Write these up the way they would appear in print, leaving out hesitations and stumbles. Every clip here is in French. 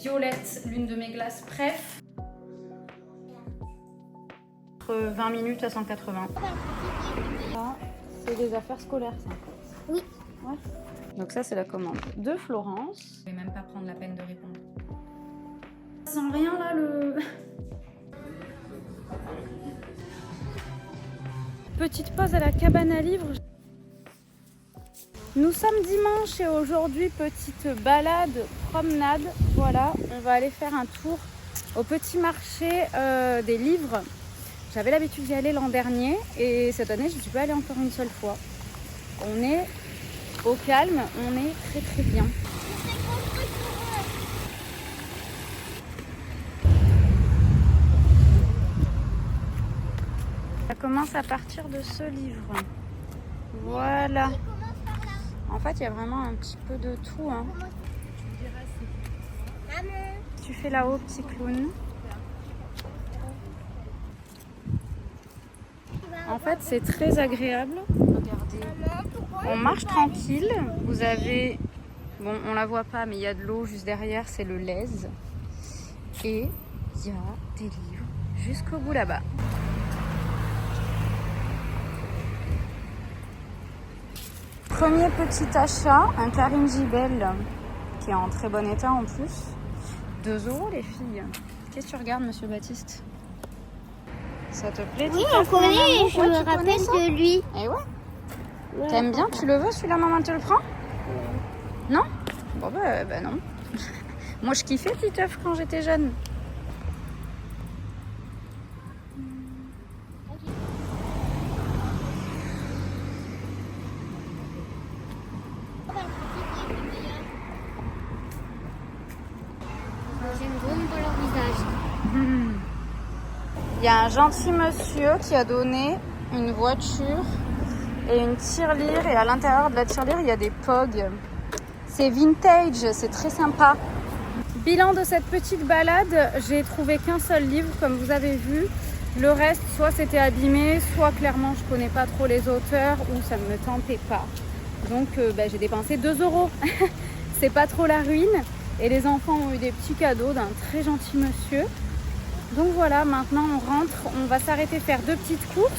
Violette, l'une de mes glaces préf. 20 minutes à 180. Ça, c'est des affaires scolaires, ça. Oui. Ouais. Donc ça, c'est la commande de Florence. Je vais même pas prendre la peine de répondre. Sans rien là, le... Petite pause à la cabane à livres. Nous sommes dimanche et aujourd'hui, petite balade, promenade. Voilà, on va aller faire un tour au petit marché des livres. J'avais l'habitude d'y aller l'an dernier et cette année, je ne suis pas allée encore une seule fois. On est au calme, on est très très bien. Ça commence à partir de ce livre. Voilà. En fait, il y a vraiment un petit peu de tout. Hein. Tu fais là-haut, petit clown. En fait, c'est très agréable. Regardez. On marche tranquille. Vous avez... Bon, on la voit pas, mais il y a de l'eau juste derrière. C'est le Lèze. Et il y a des livres jusqu'au bout là-bas. Premier petit achat, un Karim Gibel qui est en très bon état en plus. 2 € les filles. Qu'est-ce que tu regardes, monsieur Baptiste? Ça te plaît? Oui, on connaît, je me rappelle de lui. Eh ouais. T'aimes bien? Tu le veux celui-là, maman te le prend? Non? Bon bah non. Moi je kiffais Titeuf quand j'étais jeune. J'aime vraiment pas leur visage. Il y a un gentil monsieur qui a donné une voiture et une tirelire et à l'intérieur de la tirelire il y a des pogs. C'est vintage, c'est très sympa. Bilan de cette petite balade, j'ai trouvé qu'un seul livre comme vous avez vu. Le reste soit c'était abîmé, soit clairement je connais pas trop les auteurs ou ça ne me tentait pas. Donc j'ai dépensé 2 €. C'est pas trop la ruine et les enfants ont eu des petits cadeaux d'un très gentil monsieur. Donc voilà, maintenant on rentre, on va s'arrêter faire 2 petites courses.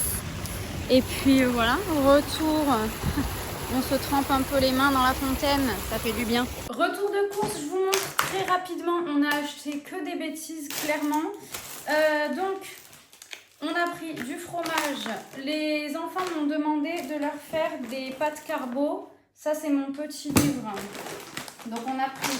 Et puis voilà, au retour, on se trempe un peu les mains dans la fontaine, ça fait du bien. Retour de course, je vous montre très rapidement, on a acheté que des bêtises, clairement. Donc, on a pris du fromage. Les enfants m'ont demandé de leur faire des pâtes carbo. Ça, c'est mon petit livre. Donc, on a pris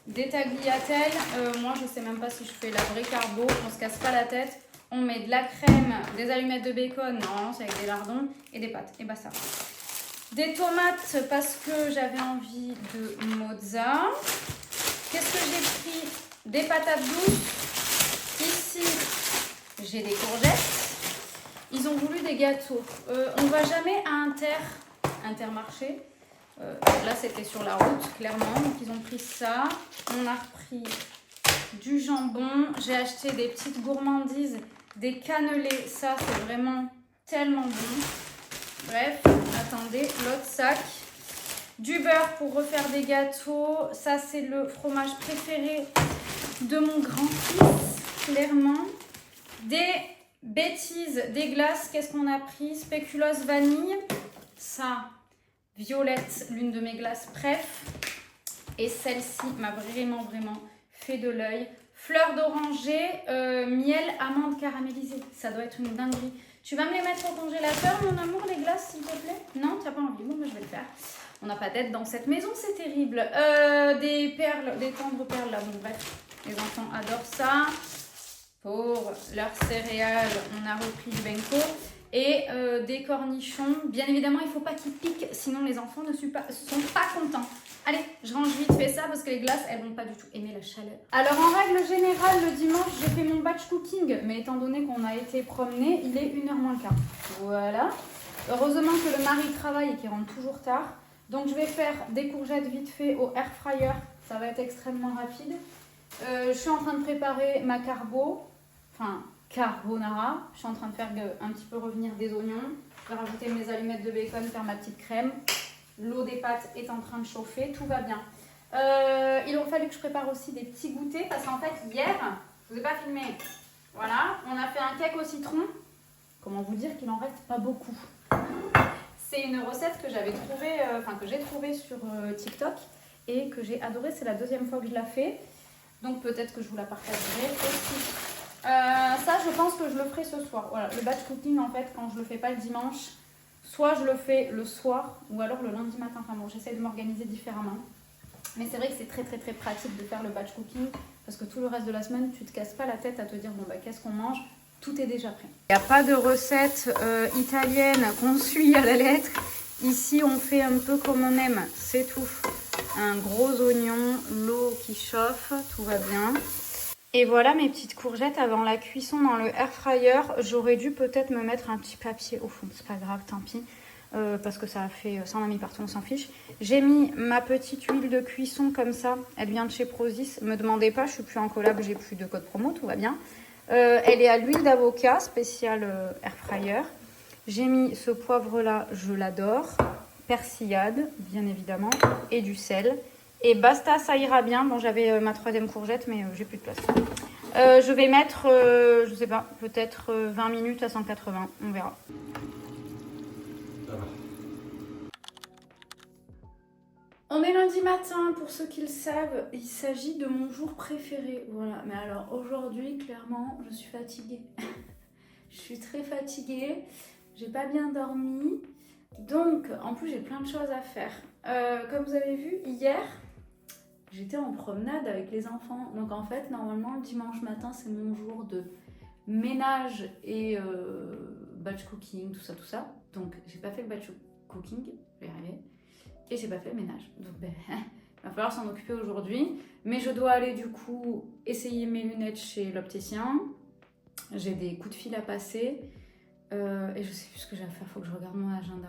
des tagliatelles. Moi, je ne sais même pas si je fais la vraie carbo. On se casse pas la tête. On met de la crème, des allumettes de bacon. Non, c'est avec des lardons et des pâtes. Et bah ça. Des tomates parce que j'avais envie de mozza. Qu'est-ce que j'ai pris? Des patates douces. Ici, j'ai des courgettes. Ils ont voulu des gâteaux. On va jamais à Intermarché. Là, c'était sur la route, clairement. Donc, ils ont pris ça. On a repris du jambon. J'ai acheté des petites gourmandises, des cannelés. Ça, c'est vraiment tellement bon. Bref, attendez, l'autre sac. Du beurre pour refaire des gâteaux. Ça, c'est le fromage préféré de mon grand-fils, clairement. Des bêtises, des glaces. Qu'est-ce qu'on a pris? Spéculoos vanille. Ça, Violette, l'une de mes glaces préf. Et celle-ci m'a vraiment fait de l'œil. Fleur d'oranger, miel, amande caramélisée. Ça doit être une dinguerie. Tu vas me les mettre au congélateur, mon amour, les glaces, s'il te plaît? Non, tu n'as pas envie? Bon, je vais le faire. On n'a pas d'aide dans cette maison, c'est terrible. Des perles, des tendres perles, là. Bon, bref, les enfants adorent ça. Pour leurs céréales, on a repris du benko. Et des cornichons. Bien évidemment, il ne faut pas qu'ils piquent, sinon les enfants ne sont pas contents. Allez, je range vite fait ça parce que les glaces, elles vont pas du tout aimer la chaleur. Alors en règle générale, le dimanche, j'ai fait mon batch cooking. Mais étant donné qu'on a été promener, il est 1h moins le quart. Voilà. Heureusement que le mari travaille et qu'il rentre toujours tard. Donc je vais faire des courgettes vite fait au air fryer. Ça va être extrêmement rapide. Je suis en train de préparer ma carbo. Enfin, carbonara. Je suis en train de faire un petit peu revenir des oignons. Je vais rajouter mes allumettes de bacon, faire ma petite crème. L'eau des pâtes est en train de chauffer, tout va bien. Il aurait fallu que je prépare aussi des petits goûters parce qu'en fait hier, je vous ai pas filmé. Voilà, on a fait un cake au citron. Comment vous dire qu'il en reste pas beaucoup. C'est une recette que j'avais trouvée, que j'ai trouvée sur TikTok et que j'ai adorée. C'est la deuxième fois que je la fais. Donc peut-être que je vous la partagerai aussi. Ça, je pense que je le ferai ce soir. Voilà, le batch cooking, en fait, quand je le fais pas le dimanche, soit je le fais le soir ou alors le lundi matin. Enfin bon, j'essaie de m'organiser différemment. Mais c'est vrai que c'est très très très pratique de faire le batch cooking parce que tout le reste de la semaine, tu te casses pas la tête à te dire bon bah qu'est-ce qu'on mange, tout est déjà prêt. Il n'y a pas de recette italienne qu'on suit à la lettre. Ici, on fait un peu comme on aime, c'est tout. Un gros oignon, l'eau qui chauffe, tout va bien. Et voilà mes petites courgettes avant la cuisson dans le air fryer. J'aurais dû peut-être me mettre un petit papier au fond, c'est pas grave, tant pis. Parce que ça en a mis partout, on s'en fiche. J'ai mis ma petite huile de cuisson comme ça. Elle vient de chez Prozis. Me demandez pas, je suis plus en collab, j'ai plus de code promo, tout va bien. Elle est à l'huile d'avocat, spéciale air fryer. J'ai mis ce poivre là, je l'adore. Persillade, bien évidemment, et du sel. Et basta, ça ira bien. Bon, j'avais ma troisième courgette, mais j'ai plus de place. Je vais mettre, je sais pas, peut-être 20 minutes à 180, on verra. On est lundi matin, pour ceux qui le savent, il s'agit de mon jour préféré. Voilà, mais alors aujourd'hui, clairement, je suis fatiguée. Je suis très fatiguée, j'ai pas bien dormi. Donc, en plus, j'ai plein de choses à faire. Comme vous avez vu, hier, j'étais en promenade avec les enfants. Donc, en fait, normalement, le dimanche matin, c'est mon jour de ménage et batch cooking, tout ça. Donc, j'ai pas fait le batch cooking, je vais y arriver. Et j'ai pas fait le ménage. Donc, il va falloir s'en occuper aujourd'hui. Mais je dois aller, du coup, essayer mes lunettes chez l'opticien. J'ai des coups de fil à passer. Et je sais plus ce que j'ai à faire, faut que je regarde mon agenda.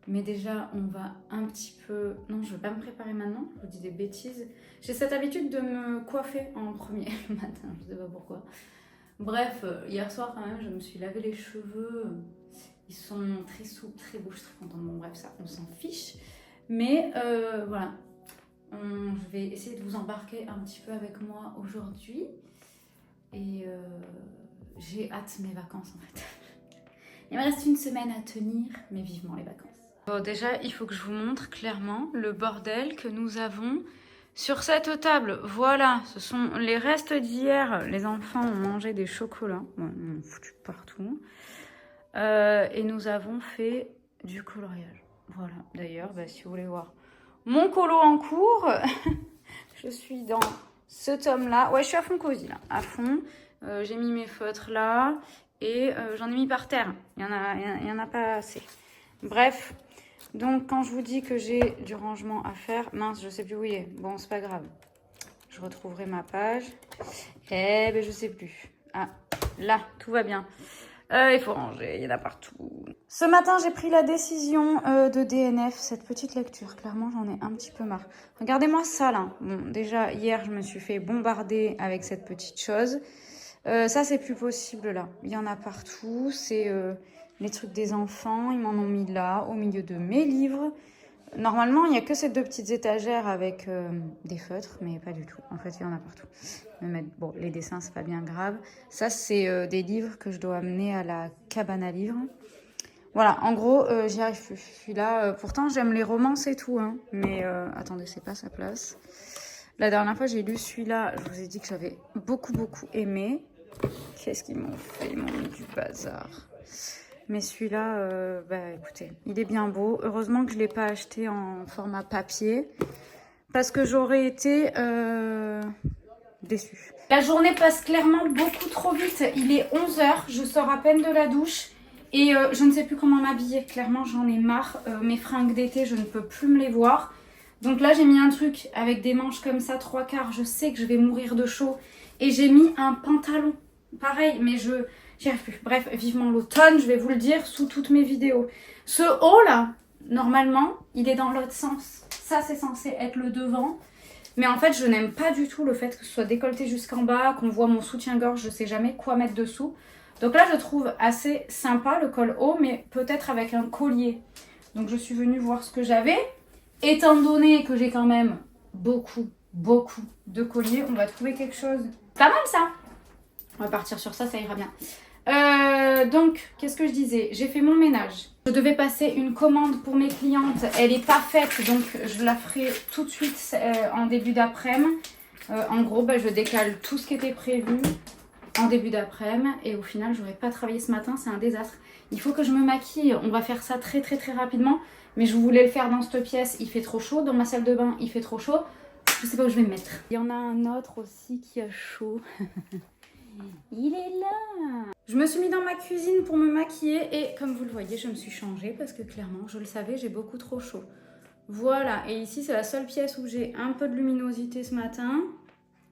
Mais déjà, on va un petit peu... Non, je vais pas me préparer maintenant, je vous dis des bêtises. J'ai cette habitude de me coiffer en premier le matin, je sais pas pourquoi. Bref, hier soir quand même, je me suis lavé les cheveux. Ils sont très souples, très beaux, je suis très contente. Bon bref, ça, on s'en fiche. Mais voilà, je vais essayer de vous embarquer un petit peu avec moi aujourd'hui. Et j'ai hâte mes vacances en fait. Il me reste une semaine à tenir, mais vivement les vacances. Bon, déjà, il faut que je vous montre clairement le bordel que nous avons sur cette table. Voilà, ce sont les restes d'hier. Les enfants ont mangé des chocolats. Bon, on a foutu partout. Et nous avons fait du coloriage. Voilà, d'ailleurs, si vous voulez voir mon colo en cours, je suis dans ce tome-là. Ouais, je suis à fond cosy, là, à fond. J'ai mis mes feutres là. Et j'en ai mis par terre. Il y en a pas assez. Bref, donc quand je vous dis que j'ai du rangement à faire, mince, je sais plus où il est. Bon, c'est pas grave. Je retrouverai ma page. Eh ben, je sais plus. Ah, là, tout va bien. Il faut ranger, il y en a partout. Ce matin, j'ai pris la décision de DNF, cette petite lecture. Clairement, j'en ai un petit peu marre. Regardez-moi ça, là. Bon, déjà, hier, je me suis fait bombarder avec cette petite chose. Ça, c'est plus possible là. Il y en a partout. C'est les trucs des enfants. Ils m'en ont mis là, au milieu de mes livres. Normalement, il n'y a que ces deux petites étagères avec des feutres, mais pas du tout. En fait, il y en a partout. Bon, les dessins, c'est pas bien grave. Ça, c'est des livres que je dois amener à la cabane à livres. Voilà, en gros, j'y arrive plus. Je suis là. Pourtant, j'aime les romances et tout. Hein, mais attendez, c'est pas sa place. La dernière fois, j'ai lu celui-là. Je vous ai dit que j'avais beaucoup aimé. Qu'est-ce qu'ils m'ont fait? Ils m'ont mis du bazar. Mais celui-là, écoutez, il est bien beau. Heureusement que je ne l'ai pas acheté en format papier. Parce que j'aurais été déçue. La journée passe clairement beaucoup trop vite. Il est 11 h. Je sors à peine de la douche. Et je ne sais plus comment m'habiller. Clairement, j'en ai marre. Mes fringues d'été, je ne peux plus me les voir. Donc là, j'ai mis un truc avec des manches comme ça, 3/4. Je sais que je vais mourir de chaud. Et j'ai mis un pantalon. Pareil, mais j'y arrive plus. Bref, vivement l'automne, je vais vous le dire sous toutes mes vidéos. Ce haut là, normalement, il est dans l'autre sens. Ça, c'est censé être le devant. Mais en fait, je n'aime pas du tout le fait que ce soit décolleté jusqu'en bas, qu'on voit mon soutien-gorge, je sais jamais quoi mettre dessous. Donc là, je trouve assez sympa le col haut, mais peut-être avec un collier. Donc je suis venue voir ce que j'avais. Étant donné que j'ai quand même beaucoup de colliers. On va trouver quelque chose. Pas mal ça. On va partir sur ça, ça ira bien. Donc, qu'est-ce que je disais? J'ai fait mon ménage. Je devais passer une commande pour mes clientes. Elle n'est pas faite, donc je la ferai tout de suite en début d'après-midi. En gros, je décale tout ce qui était prévu en début d'après-midi. Et au final, je n'aurais pas travaillé ce matin. C'est un désastre. Il faut que je me maquille. On va faire ça très rapidement. Mais je voulais le faire dans cette pièce. Il fait trop chaud. Dans ma salle de bain, il fait trop chaud. Je ne sais pas où je vais me mettre. Il y en a un autre aussi qui a chaud. Il est là. Je me suis mis dans ma cuisine pour me maquiller et comme vous le voyez, je me suis changée parce que clairement, je le savais, j'ai beaucoup trop chaud. Voilà, et ici, c'est la seule pièce où j'ai un peu de luminosité ce matin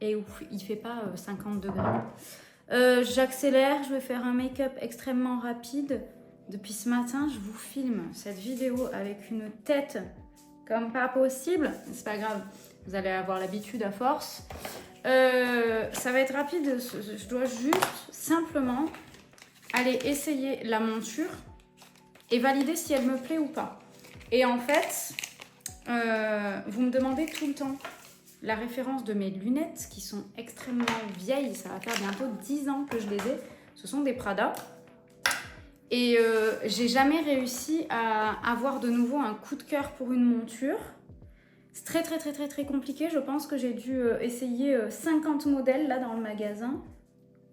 et où il ne fait pas 50 degrés. J'accélère, je vais faire un make-up extrêmement rapide. Depuis ce matin, je vous filme cette vidéo avec une tête comme pas possible. C'est pas grave, vous allez avoir l'habitude à force. Ça va être rapide, je dois juste simplement aller essayer la monture et valider si elle me plaît ou pas. Et en fait, vous me demandez tout le temps la référence de mes lunettes qui sont extrêmement vieilles, ça va faire bientôt 10 ans que je les ai. Ce sont des Prada. Et j'ai jamais réussi à avoir de nouveau un coup de cœur pour une monture. C'est très compliqué. Je pense que j'ai dû essayer 50 modèles là dans le magasin.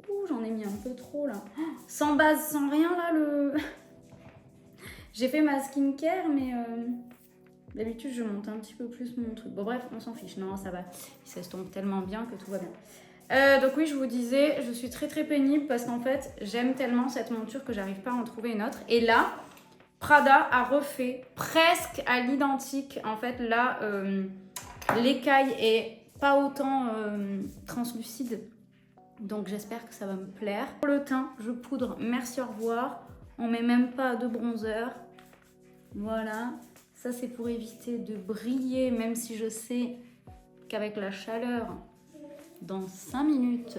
Ouh, j'en ai mis un peu trop là. Sans base, sans rien là. J'ai fait ma skincare, mais d'habitude je monte un petit peu plus mon truc. Bon bref, on s'en fiche. Non, ça va. Il s'estompe tellement bien que tout va bien. Donc oui, je vous disais, je suis très pénible parce qu'en fait, j'aime tellement cette monture que j'arrive pas à en trouver une autre. Et là, Prada a refait presque à l'identique. En fait, là, l'écaille est pas autant translucide. Donc, j'espère que ça va me plaire. Pour le teint, je poudre. Merci, au revoir. On met même pas de bronzer. Voilà. Ça, c'est pour éviter de briller, même si je sais qu'avec la chaleur, dans 5 minutes...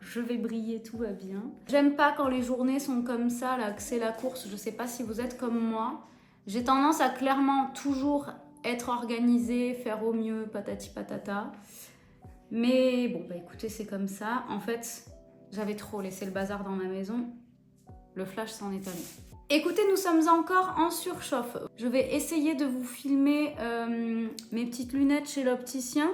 je vais briller, tout va bien. J'aime pas quand les journées sont comme ça, là, que c'est la course. Je sais pas si vous êtes comme moi. J'ai tendance à clairement toujours être organisée, faire au mieux, patati patata. Mais bon, écoutez, c'est comme ça. En fait, j'avais trop laissé le bazar dans ma maison. Le flash s'en est allé. Écoutez, nous sommes encore en surchauffe. Je vais essayer de vous filmer mes petites lunettes chez l'opticien.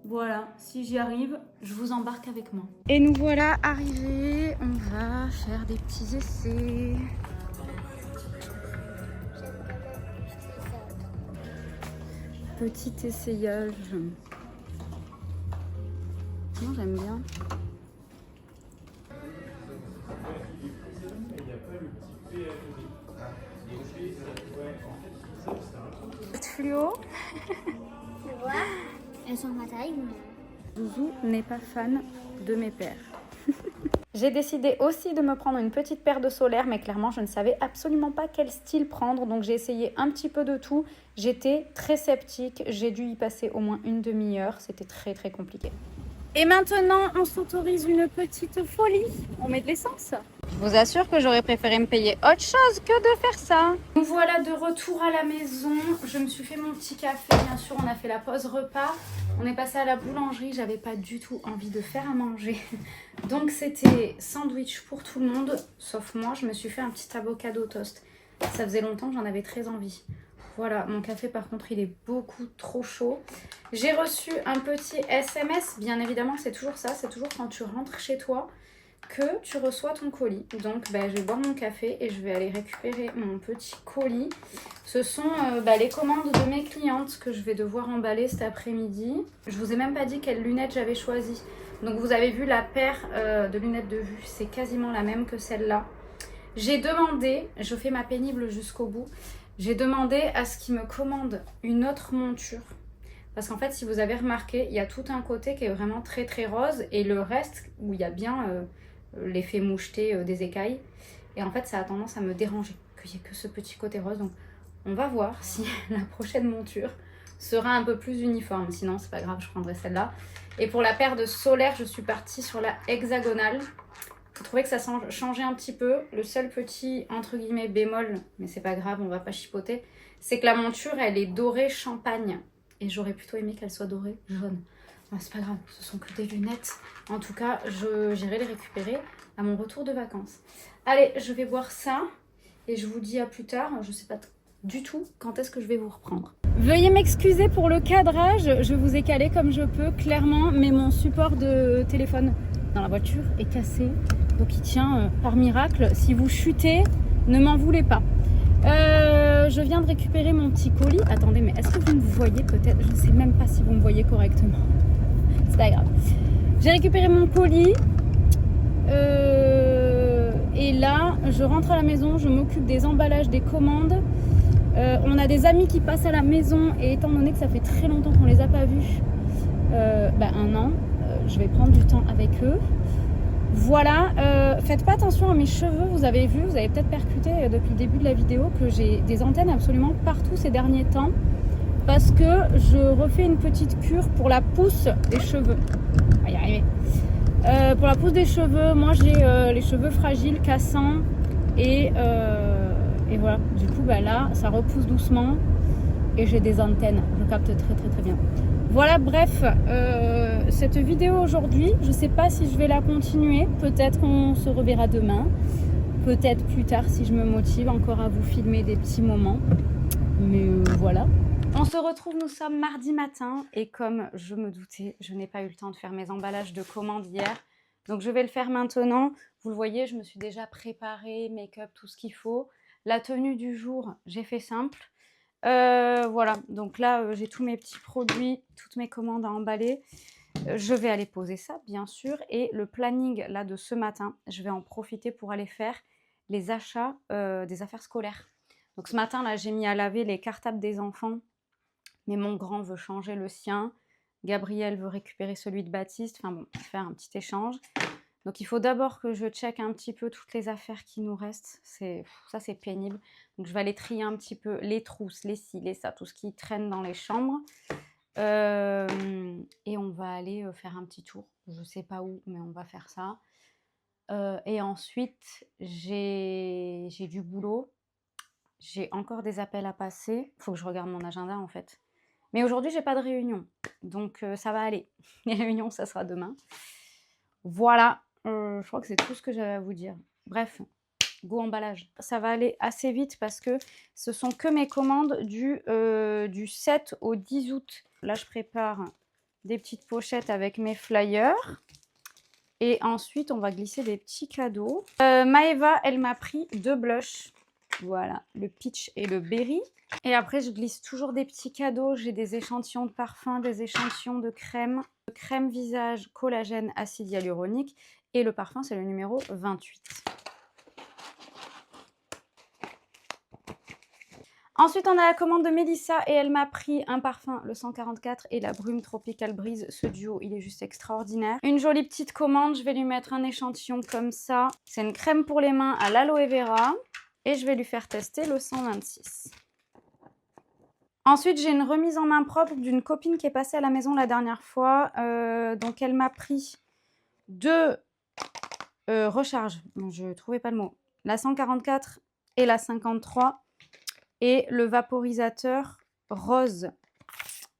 Voilà, si j'y arrive, je vous embarque avec moi. Et nous voilà arrivés, on va faire des petits essais. Petit essayage. Moi j'aime bien. Fluo. Tu vois, elles sont ma taille. Zouzou n'est pas fan de mes paires. J'ai décidé aussi de me prendre une petite paire de solaire, mais clairement, je ne savais absolument pas quel style prendre. Donc, j'ai essayé un petit peu de tout. J'étais très sceptique. J'ai dû y passer au moins une demi-heure. C'était très compliqué. Et maintenant, on s'autorise une petite folie. On met de l'essence. Je vous assure que j'aurais préféré me payer autre chose que de faire ça. Nous voilà de retour à la maison. Je me suis fait mon petit café. Bien sûr, on a fait la pause repas. On est passé à la boulangerie. J'avais pas du tout envie de faire à manger. Donc, c'était sandwich pour tout le monde. Sauf moi, je me suis fait un petit avocado toast. Ça faisait longtemps que j'en avais très envie. Voilà, mon café par contre il est beaucoup trop chaud. J'ai reçu un petit SMS, bien évidemment c'est toujours ça, c'est toujours quand tu rentres chez toi que tu reçois ton colis. Donc je vais boire mon café et je vais aller récupérer mon petit colis. Ce sont les commandes de mes clientes que je vais devoir emballer cet après-midi. Je vous ai même pas dit quelles lunettes j'avais choisies. Donc vous avez vu la paire de lunettes de vue, c'est quasiment la même que celle-là. J'ai demandé, je fais ma pénible jusqu'au bout, j'ai demandé à ce qu'ils me commandent une autre monture. Parce qu'en fait, si vous avez remarqué, il y a tout un côté qui est vraiment très rose et le reste où il y a bien l'effet moucheté des écailles. Et en fait, ça a tendance à me déranger qu'il n'y ait que ce petit côté rose. Donc, on va voir si la prochaine monture sera un peu plus uniforme. Sinon, c'est pas grave, je prendrai celle-là. Et pour la paire de solaire, je suis partie sur la hexagonale. Je trouvais que ça changeait un petit peu. Le seul petit, entre guillemets, bémol, mais c'est pas grave, on va pas chipoter, c'est que la monture, elle est dorée champagne. Et j'aurais plutôt aimé qu'elle soit dorée, jaune. Enfin, c'est pas grave, ce sont que des lunettes. En tout cas, j'irai les récupérer à mon retour de vacances. Allez, je vais boire ça et je vous dis à plus tard. Je sais pas du tout quand est-ce que je vais vous reprendre. Veuillez m'excuser pour le cadrage, je vous ai calé comme je peux, clairement, mais mon support de téléphone dans la voiture est cassé. Donc il tient par miracle. Si vous chutez, ne m'en voulez pas. Je viens de récupérer mon petit colis. Attendez, mais est-ce que vous me voyez peut-être? Je ne sais même pas si vous me voyez correctement. C'est pas grave. J'ai récupéré mon colis. Et là, je rentre à la maison, je m'occupe des emballages, des commandes. On a des amis qui passent à la maison et étant donné que ça fait très longtemps qu'on les a pas vus, un an, je vais prendre du temps avec eux. Voilà, faites pas attention à mes cheveux, vous avez vu, vous avez peut-être percuté depuis le début de la vidéo que j'ai des antennes absolument partout ces derniers temps parce que je refais une petite cure pour la pousse des cheveux. On va y arriver. Pour la pousse des cheveux, moi j'ai les cheveux fragiles, cassants et voilà, du coup là ça repousse doucement et j'ai des antennes, je capte très bien. Voilà, bref, cette vidéo aujourd'hui, je sais pas si je vais la continuer, peut-être qu'on se reverra demain, peut-être plus tard si je me motive encore à vous filmer des petits moments, mais voilà. On se retrouve, nous sommes mardi matin et comme je me doutais, je n'ai pas eu le temps de faire mes emballages de commandes hier, donc je vais le faire maintenant. Vous le voyez, je me suis déjà préparée, make-up, tout ce qu'il faut. La tenue du jour, j'ai fait simple. Voilà, donc là j'ai tous mes petits produits, toutes mes commandes à emballer. Je vais aller poser ça bien sûr et le planning là de ce matin, je vais en profiter pour aller faire les achats des affaires scolaires. Donc ce matin là j'ai mis à laver les cartables des enfants, mais mon grand veut changer le sien, Gabriel veut récupérer celui de Baptiste, enfin bon, faire un petit échange. Donc il faut d'abord que je check un petit peu toutes les affaires qui nous restent. Ça c'est pénible. Donc je vais aller trier un petit peu les trousses, les ci, les ça, tout ce qui traîne dans les chambres. Et on va aller faire un petit tour. Je sais pas où, mais on va faire ça. Et ensuite, j'ai du boulot. J'ai encore des appels à passer. Il faut que je regarde mon agenda en fait. Mais aujourd'hui, j'ai pas de réunion. Donc ça va aller. Les réunions, ça sera demain. Voilà. Je crois que c'est tout ce que j'avais à vous dire. Bref, go emballage. Ça va aller assez vite parce que ce sont que mes commandes du 7 au 10 août. Là, je prépare des petites pochettes avec mes flyers. Et ensuite, on va glisser des petits cadeaux. Maëva, elle m'a pris 2 blushs. Voilà, le peach et le berry. Et après, je glisse toujours des petits cadeaux. J'ai des échantillons de parfum, des échantillons de crème. Crème visage, collagène, acide hyaluronique. Et le parfum, c'est le numéro 28. Ensuite, on a la commande de Mélissa et elle m'a pris un parfum, le 144 et la Brume Tropical Breeze. Ce duo, il est juste extraordinaire. Une jolie petite commande, je vais lui mettre un échantillon comme ça. C'est une crème pour les mains à l'aloe vera et je vais lui faire tester le 126. Ensuite, j'ai une remise en main propre d'une copine qui est passée à la maison la dernière fois. Donc, elle m'a pris 2 recharges. Je ne trouvais pas le mot. La 144 et la 53. Et le vaporisateur rose.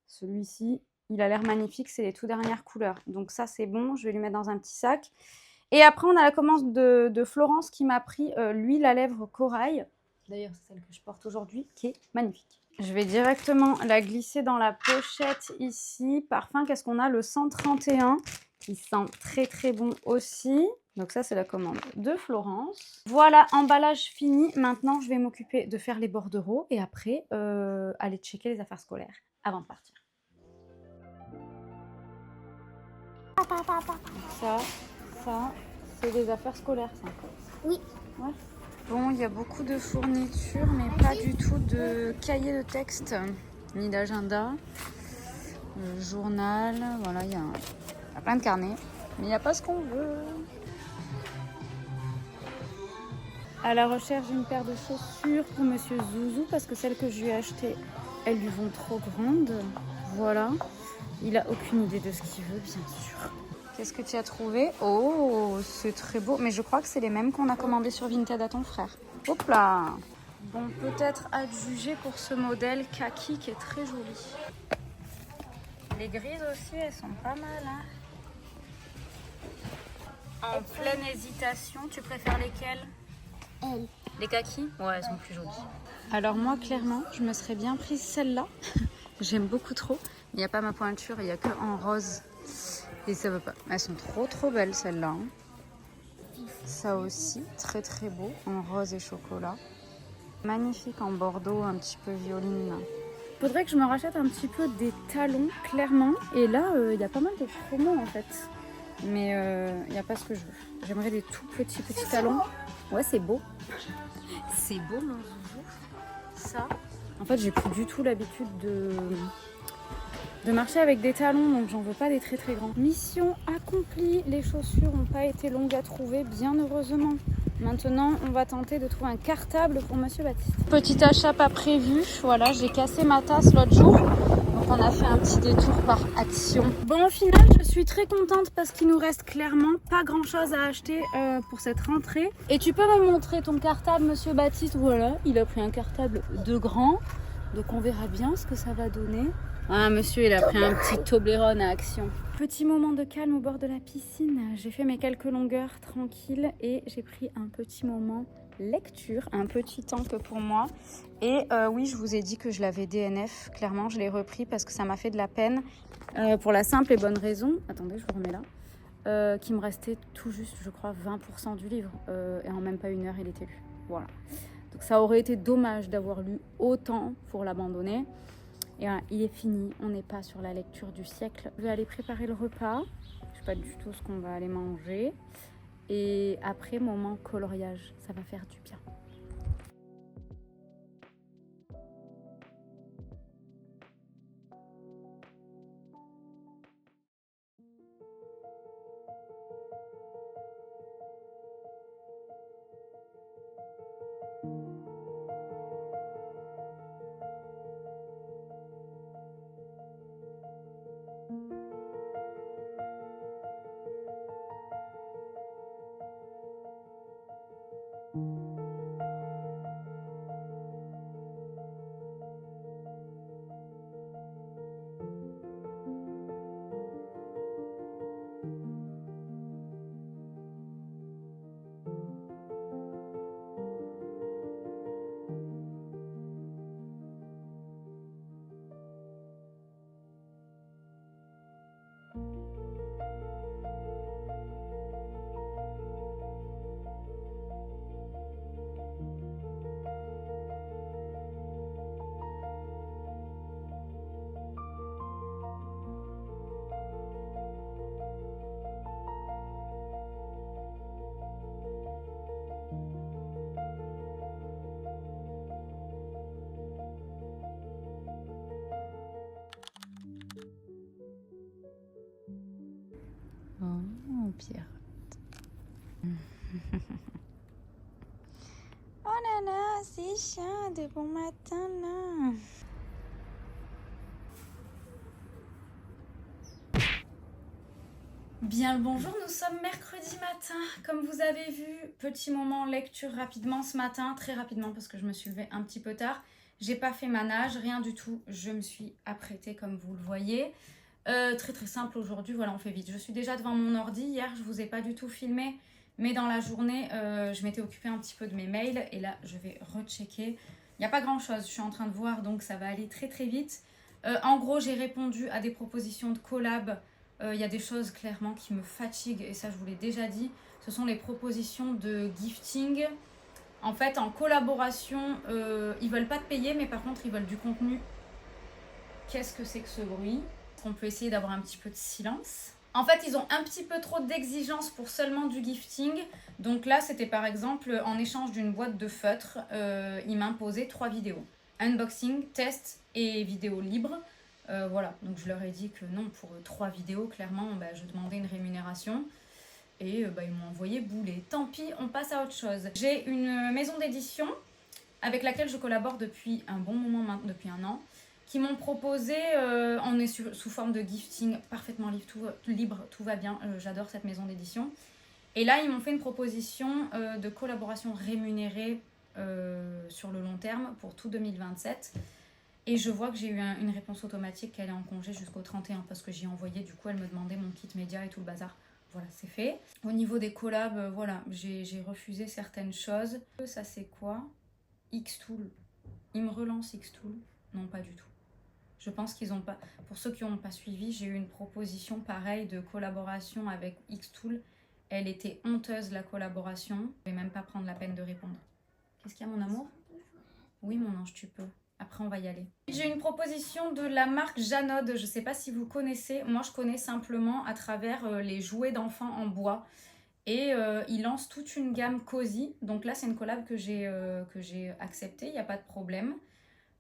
Celui-ci, il a l'air magnifique. C'est les toutes dernières couleurs. Donc ça, c'est bon. Je vais lui mettre dans un petit sac. Et après, on a la commande de Florence qui m'a pris l'huile à lèvres corail. D'ailleurs, c'est celle que je porte aujourd'hui, qui est magnifique. Je vais directement la glisser dans la pochette ici. Parfum, qu'est-ce qu'on a? Le 131 qui sent très bon aussi. Donc ça, c'est la commande de Florence. Voilà, emballage fini. Maintenant, je vais m'occuper de faire les bordereaux et après, aller checker les affaires scolaires avant de partir. Donc ça, c'est des affaires scolaires, ça. Oui. Ouais. Bon, il y a beaucoup de fournitures, mais pas du tout de cahier de texte, ni d'agenda. Le journal, voilà, il y a plein de carnets, mais il n'y a pas ce qu'on veut. À la recherche d'une paire de chaussures pour Monsieur Zouzou, parce que celles que je lui ai achetées, elles lui vont trop grandes. Voilà, il a aucune idée de ce qu'il veut, bien sûr. Qu'est-ce que tu as trouvé? Oh, c'est très beau. Mais je crois que c'est les mêmes qu'on a commandés sur Vinted à ton frère. Hop là! Bon, peut-être adjugé pour ce modèle kaki qui est très joli. Les grises aussi, elles sont pas mal. Hein. En pleine hésitation, tu préfères lesquelles? Elle. Les kakis? Ouais, elles sont plus jolies. Alors moi, clairement, je me serais bien prise celle-là. J'aime beaucoup trop. Il n'y a pas ma pointure, il n'y a que en rose. Et ça va pas. Elles sont trop belles celles-là. Hein. Ça aussi, très beau, en rose et chocolat. Magnifique en bordeaux, un petit peu violine. Faudrait que je me rachète un petit peu des talons, clairement. Et là, il y a pas mal de promos en fait. Mais il n'y a pas ce que je veux. J'aimerais des tout petits talons. Ouais, c'est beau. C'est beau, mon zouzou. Ça. En fait, j'ai plus du tout l'habitude de marcher avec des talons, donc j'en veux pas des très grands. Mission accomplie. Les chaussures n'ont pas été longues à trouver, bien heureusement. Maintenant, on va tenter de trouver un cartable pour Monsieur Baptiste. Petit achat pas prévu. Voilà, j'ai cassé ma tasse l'autre jour. Donc on a fait un petit détour par Action. Bon, au final, je suis très contente parce qu'il nous reste clairement pas grand chose à acheter pour cette rentrée. Et tu peux me montrer ton cartable, Monsieur Baptiste? Voilà, il a pris un cartable de grand. Donc on verra bien ce que ça va donner. Ah, monsieur, il a pris un petit Toblerone à Action. Petit moment de calme au bord de la piscine. J'ai fait mes quelques longueurs tranquilles et j'ai pris un petit moment lecture, un petit temps que pour moi. Et oui, je vous ai dit que je l'avais DNF. Clairement, je l'ai repris parce que ça m'a fait de la peine. Pour la simple et bonne raison, attendez, je vous remets là, qu'il me restait tout juste, je crois, 20% du livre. Et en même pas une heure, il était lu. Voilà. Donc ça aurait été dommage d'avoir lu autant pour l'abandonner. Et voilà, il est fini, on n'est pas sur la lecture du siècle. Je vais aller préparer le repas. Je ne sais pas du tout ce qu'on va aller manger. Et après, moment coloriage, ça va faire du bien. Oh, Pierre. Oh là là, c'est chiant de bon matin là. Bien le bonjour, nous sommes mercredi matin. Comme vous avez vu, petit moment lecture rapidement ce matin, très rapidement parce que je me suis levée un petit peu tard. J'ai pas fait ma nage, rien du tout. Je me suis apprêtée comme vous le voyez. Très simple aujourd'hui, voilà, on fait vite. Je suis déjà devant mon ordi. Hier, je vous ai pas du tout filmé, mais dans la journée, je m'étais occupée un petit peu de mes mails et là, je vais rechecker. Il n'y a pas grand chose, je suis en train de voir, donc ça va aller très vite. En gros, j'ai répondu à des propositions de collab. Il y a des choses clairement qui me fatiguent et ça, je vous l'ai déjà dit. Ce sont les propositions de gifting. En fait, en collaboration, ils veulent pas te payer, mais par contre, ils veulent du contenu. Qu'est-ce que c'est que ce bruit ? On peut essayer d'avoir un petit peu de silence. En fait, ils ont un petit peu trop d'exigences pour seulement du gifting. Donc là, c'était par exemple en échange d'une boîte de feutre, ils m'imposaient 3 vidéos. Unboxing, test et vidéo libre. Voilà, donc je leur ai dit que non, pour 3 vidéos, clairement, je demandais une rémunération. Et ils m'ont envoyé bouler. Tant pis, on passe à autre chose. J'ai une maison d'édition avec laquelle je collabore depuis un bon moment, depuis un an, qui m'ont proposé, on est sous forme de gifting, parfaitement libre, tout va bien, j'adore cette maison d'édition. Et là, ils m'ont fait une proposition de collaboration rémunérée sur le long terme pour tout 2027. Et je vois que j'ai eu une réponse automatique qu'elle est en congé jusqu'au 31 parce que j'y ai envoyé. Du coup, elle me demandait mon kit média et tout le bazar. Voilà, c'est fait. Au niveau des collabs, voilà, j'ai refusé certaines choses. Ça, c'est quoi? Xtool. Ils me relancent Xtool? Non, pas du tout. Je pense qu'ils n'ont pas... Pour ceux qui n'ont pas suivi, j'ai eu une proposition pareille de collaboration avec Xtool. Elle était honteuse, la collaboration. Je ne vais même pas prendre la peine de répondre. Qu'est-ce qu'il y a, mon amour? Oui, mon ange, tu peux. Après, on va y aller. J'ai une proposition de la marque Janod. Je ne sais pas si vous connaissez. Moi, je connais simplement à travers les jouets d'enfants en bois. Et ils lancent toute une gamme cosy. Donc là, c'est une collab que j'ai acceptée. Il n'y a pas de problème.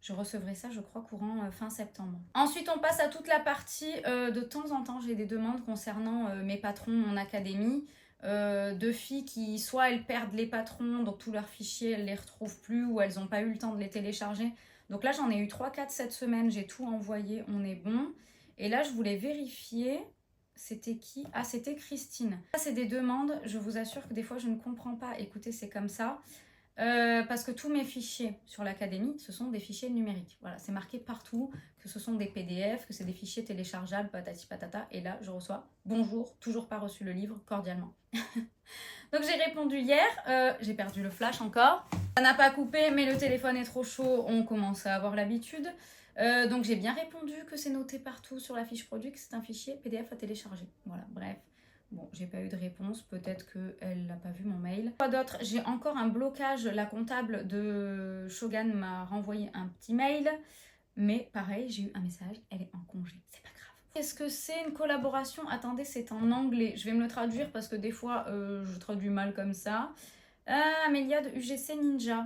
Je recevrai ça, je crois, courant fin septembre. Ensuite, on passe à toute la partie. De temps en temps, j'ai des demandes concernant mes patrons, mon académie. De filles qui, soit elles perdent les patrons, donc tous leurs fichiers, elles ne les retrouvent plus, ou elles n'ont pas eu le temps de les télécharger. Donc là, j'en ai eu 3-4 cette semaine, j'ai tout envoyé, on est bon. Et là, je voulais vérifier, c'était qui? Ah, c'était Christine. Ça, c'est des demandes, je vous assure que des fois, je ne comprends pas. Écoutez, c'est comme ça. Parce que tous mes fichiers sur l'académie, ce sont des fichiers numériques. Voilà, c'est marqué partout que ce sont des PDF, que c'est des fichiers téléchargeables, patati patata. Et là, je reçois « Bonjour, toujours pas reçu le livre, cordialement ». Donc j'ai répondu hier, j'ai perdu le flash encore. Ça n'a pas coupé, mais le téléphone est trop chaud, on commence à avoir l'habitude. Donc j'ai bien répondu que c'est noté partout sur la fiche produit, que c'est un fichier PDF à télécharger. Voilà, bref. Bon, j'ai pas eu de réponse, peut-être qu'elle n'a pas vu mon mail. Quoi d'autre? J'ai encore un blocage, la comptable de Shogun m'a renvoyé un petit mail. Mais pareil, j'ai eu un message, elle est en congé, c'est pas grave. Est-ce que c'est une collaboration? Attendez, c'est en anglais. Je vais me le traduire parce que des fois, je traduis mal comme ça. Amélia de UGC Ninja.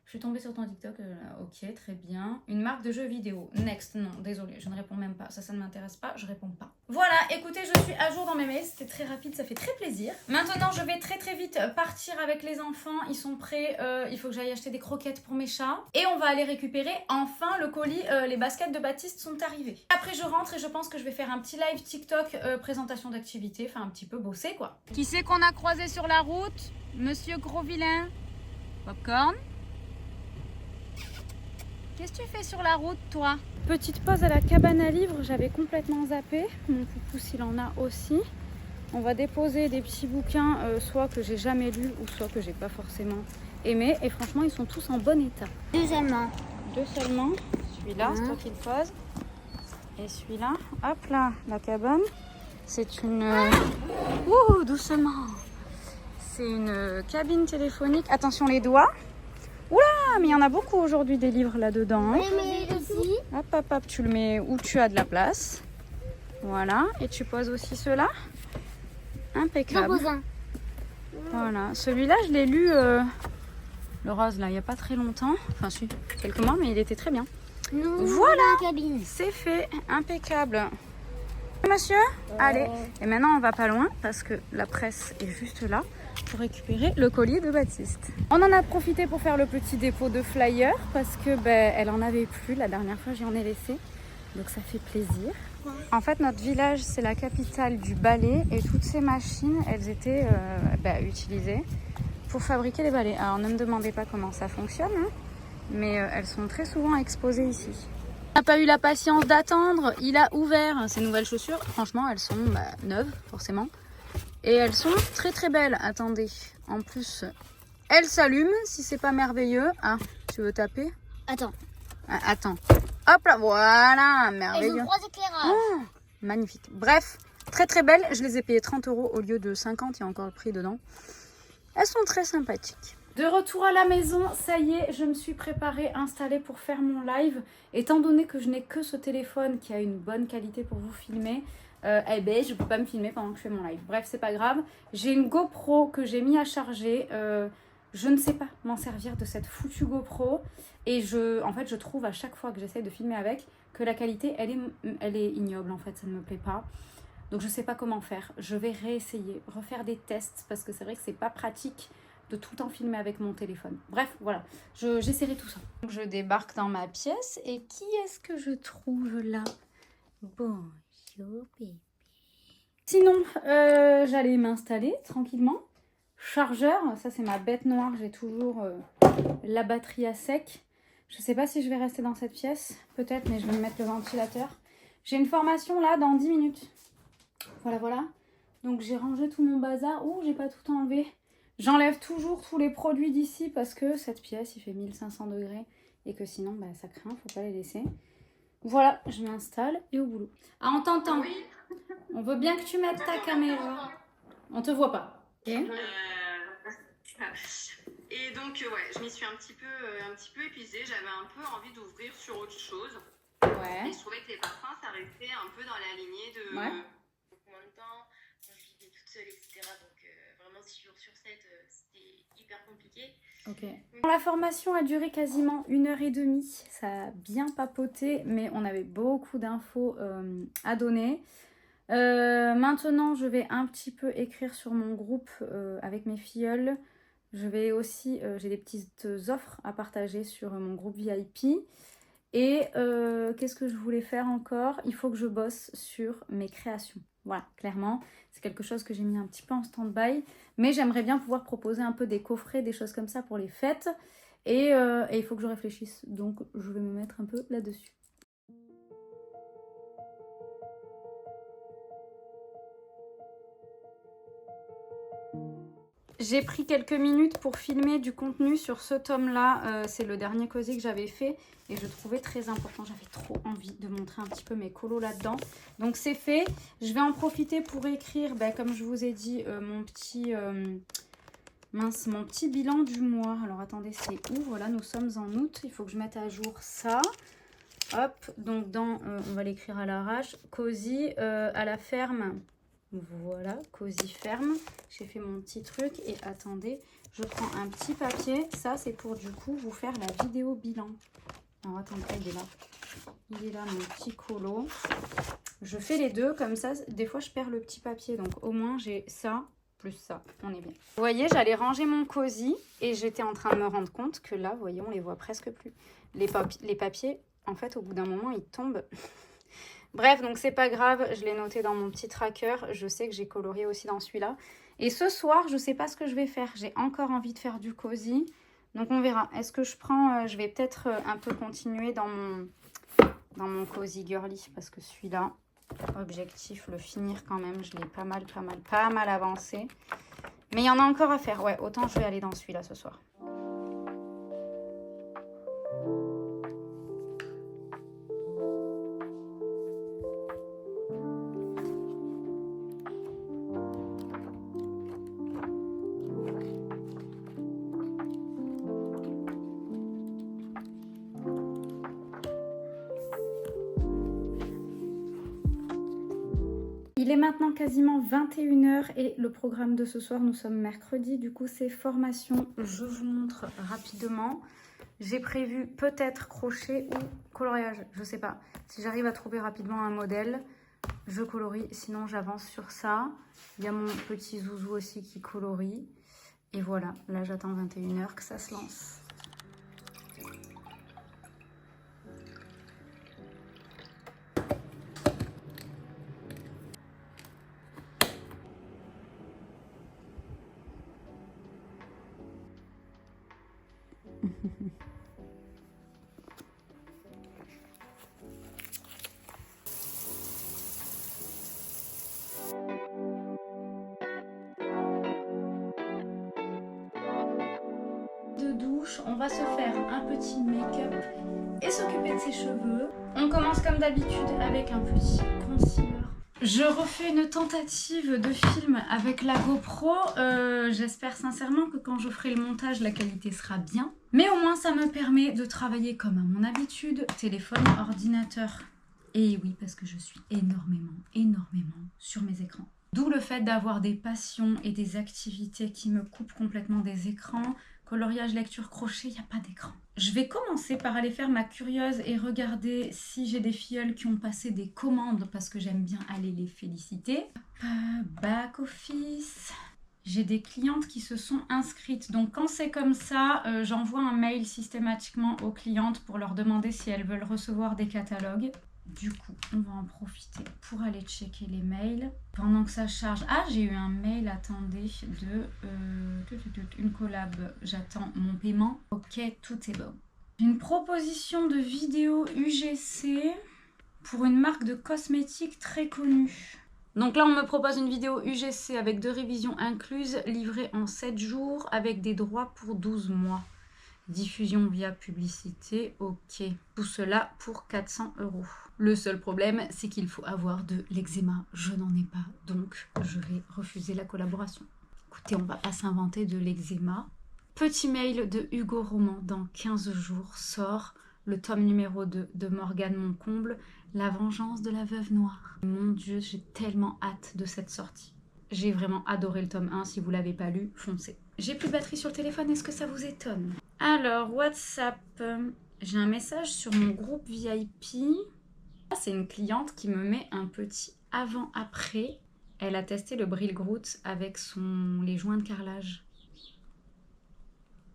Je suis tombée sur ton TikTok. Ok, très bien. Une marque de jeux vidéo. Next. Non, désolée, je ne réponds même pas. Ça ne m'intéresse pas, je réponds pas. Voilà, écoutez, je suis à jour dans mes mails. C'était très rapide, ça fait très plaisir. Maintenant, je vais très très vite partir avec les enfants. Ils sont prêts. Il faut que j'aille acheter des croquettes pour mes chats. Et on va aller récupérer enfin le colis. Les baskets de Baptiste sont arrivées. Après, je rentre et je pense que je vais faire un petit live TikTok présentation d'activité. Enfin, un petit peu bosser, quoi. Qui c'est qu'on a croisé sur la route? Monsieur Gros Vilain. Popcorn. Qu'est-ce que tu fais sur la route, toi? Petite pause à la cabane à livres, j'avais complètement zappé. Mon coucou, s'il en a aussi. On va déposer des petits bouquins, soit que j'ai jamais lus, ou soit que j'ai pas forcément aimé. Et franchement, ils sont tous en bon état. Deux seulement. Deux seulement. Celui-là, c'est toi qui le poses. Et celui-là, hop là, la cabane. C'est une... Ouh, doucement. C'est une cabine téléphonique. Attention les doigts. Oula, mais il y en a beaucoup aujourd'hui des livres là-dedans. Hein. Mais aussi. Hop, hop, hop, tu le mets où tu as de la place. Voilà, et tu poses aussi ceux-là. Impeccable. J'en pose un. Voilà, celui-là, je l'ai lu, le rose, là, il n'y a pas très longtemps. Enfin, si, quelques mois, mais il était très bien. Nous, Voilà, la cabine. c'est fait, impeccable. Monsieur, allez. Et maintenant, on va pas loin parce que la presse est juste là pour récupérer le colis de Baptiste. On en a profité pour faire le petit dépôt de flyers parce que elle en avait plus la dernière fois, j'y en ai laissé. Donc ça fait plaisir. En fait, notre village, c'est la capitale du balai et toutes ces machines, elles étaient utilisées pour fabriquer les balais. Alors ne me demandez pas comment ça fonctionne, hein, mais elles sont très souvent exposées ici. Il n'a pas eu la patience d'attendre, il a ouvert ses nouvelles chaussures. Franchement, elles sont neuves, forcément. Et elles sont très très belles. Attendez, en plus, elles s'allument si c'est pas merveilleux. Ah, tu veux taper? Attends. Ah, attends. Hop là, voilà, merveilleux. Elles ont 3 éclairages. Oh, magnifique. Bref, très très belles. Je les ai payées 30 € au lieu de 50. Il y a encore le prix dedans. Elles sont très sympathiques. De retour à la maison, ça y est, je me suis préparée, installée pour faire mon live. Étant donné que je n'ai que ce téléphone qui a une bonne qualité pour vous filmer, je ne peux pas me filmer pendant que je fais mon live. Bref, c'est pas grave. J'ai une GoPro que j'ai mis à charger. Je ne sais pas m'en servir de cette foutue GoPro. Et en fait, je trouve à chaque fois que j'essaie de filmer avec que la qualité, elle est ignoble. En fait, ça ne me plaît pas. Donc, je ne sais pas comment faire. Je vais réessayer, refaire des tests parce que c'est vrai que c'est pas pratique de tout le temps filmer avec mon téléphone. Bref, voilà, j'essaierai tout ça. Donc, je débarque dans ma pièce et qui est-ce que je trouve là? Bonjour bébé. Sinon, j'allais m'installer tranquillement. Chargeur, ça c'est ma bête noire, j'ai toujours la batterie à sec. Je sais pas si je vais rester dans cette pièce. Peut-être, mais je vais me mettre le ventilateur. J'ai une formation là dans 10 minutes. Voilà, voilà. Donc j'ai rangé tout mon bazar. Ouh, j'ai pas tout enlevé. J'enlève toujours tous les produits d'ici parce que cette pièce, il fait 1500 degrés. Et que sinon, bah, ça craint, faut pas les laisser. Voilà, je m'installe et au boulot. Ah, on t'entend. Oui. On veut bien que tu mettes ta caméra. On te voit pas. Okay. Et donc, ouais, je m'y suis un petit peu épuisée. J'avais un peu envie d'ouvrir sur autre chose. Ouais. Et je trouvais que les parfums, ça restait un peu dans la lignée de... Ouais. Combien de temps je vivais toute seule, etc. Donc, vraiment, 6 jours sur 7, c'était hyper compliqué. Ok. La formation a duré quasiment 1h30. Ça a bien papoté, mais on avait beaucoup d'infos à donner. Maintenant, je vais un petit peu écrire sur mon groupe avec mes filleuls. Je vais aussi, j'ai des petites offres à partager sur mon groupe VIP. Et qu'est-ce que je voulais faire encore? Il faut que je bosse sur mes créations. Voilà, clairement, c'est quelque chose que j'ai mis un petit peu en stand-by. Mais j'aimerais bien pouvoir proposer un peu des coffrets, des choses comme ça pour les fêtes. Et il faut que je réfléchisse. Donc, je vais me mettre un peu là-dessus. J'ai pris quelques minutes pour filmer du contenu sur ce tome-là. C'est le dernier cosy que j'avais fait et je trouvais très important. J'avais trop envie de montrer un petit peu mes colos là-dedans. Donc c'est fait. Je vais en profiter pour écrire, comme je vous ai dit, mon petit bilan du mois. Alors attendez, c'est où? Voilà, nous sommes en août. Il faut que je mette à jour ça. Hop, donc on va l'écrire à l'arrache. Cosy à la ferme. Voilà, cosy ferme. J'ai fait mon petit truc et attendez, je prends un petit papier. Ça, c'est pour du coup vous faire la vidéo bilan. Alors attendez, il est là. Il est là mon petit colo. Je fais les deux comme ça. Des fois, je perds le petit papier. Donc au moins, j'ai ça plus ça. On est bien. Vous voyez, j'allais ranger mon cosy et j'étais en train de me rendre compte que là, vous voyez, on les voit presque plus. Les papiers, en fait, au bout d'un moment, ils tombent. Bref, donc c'est pas grave, je l'ai noté dans mon petit tracker. Je sais que j'ai colorié aussi dans celui-là. Et ce soir, je sais pas ce que je vais faire. J'ai encore envie de faire du cosy. Donc on verra. Est-ce que je prends... je vais peut-être un peu continuer dans mon cosy girly. Parce que celui-là, objectif, le finir quand même. Je l'ai pas mal avancé. Mais il y en a encore à faire. Ouais, autant je vais aller dans celui-là ce soir. Il est maintenant quasiment 21h et le programme de ce soir, nous sommes mercredi, du coup c'est formation. Je vous montre rapidement. J'ai prévu peut-être crochet ou coloriage, je sais pas. Si j'arrive à trouver rapidement un modèle, je colorie, sinon j'avance sur ça. Il y a mon petit zouzou aussi qui colorie. Et voilà, là j'attends 21h que ça se lance. De douche, on va se faire un petit make-up et s'occuper de ses cheveux. On commence comme d'habitude avec un petit concealer. Je refais une tentative de film avec la GoPro. J'espère sincèrement que quand je ferai le montage, la qualité sera bien. Mais au moins, ça me permet de travailler comme à mon habitude. Téléphone, ordinateur. Et oui, parce que je suis énormément sur mes écrans. D'où le fait d'avoir des passions et des activités qui me coupent complètement des écrans. Coloriage, lecture, crochet, il n'y a pas d'écran. Je vais commencer par aller faire ma curieuse et regarder si j'ai des filleuls qui ont passé des commandes parce que j'aime bien aller les féliciter. Back office. J'ai des clientes qui se sont inscrites. Donc quand c'est comme ça, j'envoie un mail systématiquement aux clientes pour leur demander si elles veulent recevoir des catalogues. Du coup, on va en profiter pour aller checker les mails. Pendant que ça charge... Ah, j'ai eu un mail, attendez, de une collab. J'attends mon paiement. Ok, tout est bon. Une proposition de vidéo UGC pour une marque de cosmétiques très connue. Donc là, on me propose une vidéo UGC avec 2 révisions incluses, livrée en 7 jours avec des droits pour 12 mois. Diffusion via publicité, ok. Tout cela pour 400 €. Le seul problème, c'est qu'il faut avoir de l'eczéma. Je n'en ai pas, donc je vais refuser la collaboration. Écoutez, on va pas s'inventer de l'eczéma. Petit mail de Hugo Roman. Dans 15 jours sort le tome numéro 2 de Morgane Moncomble, La vengeance de la veuve noire. Mon Dieu, j'ai tellement hâte de cette sortie. J'ai vraiment adoré le tome 1. Si vous l'avez pas lu, foncez. J'ai plus de batterie sur le téléphone, est-ce que ça vous étonne? Alors, WhatsApp, j'ai un message sur mon groupe VIP. C'est une cliente qui me met un petit avant-après. Elle a testé le Brill Groot avec les joints de carrelage.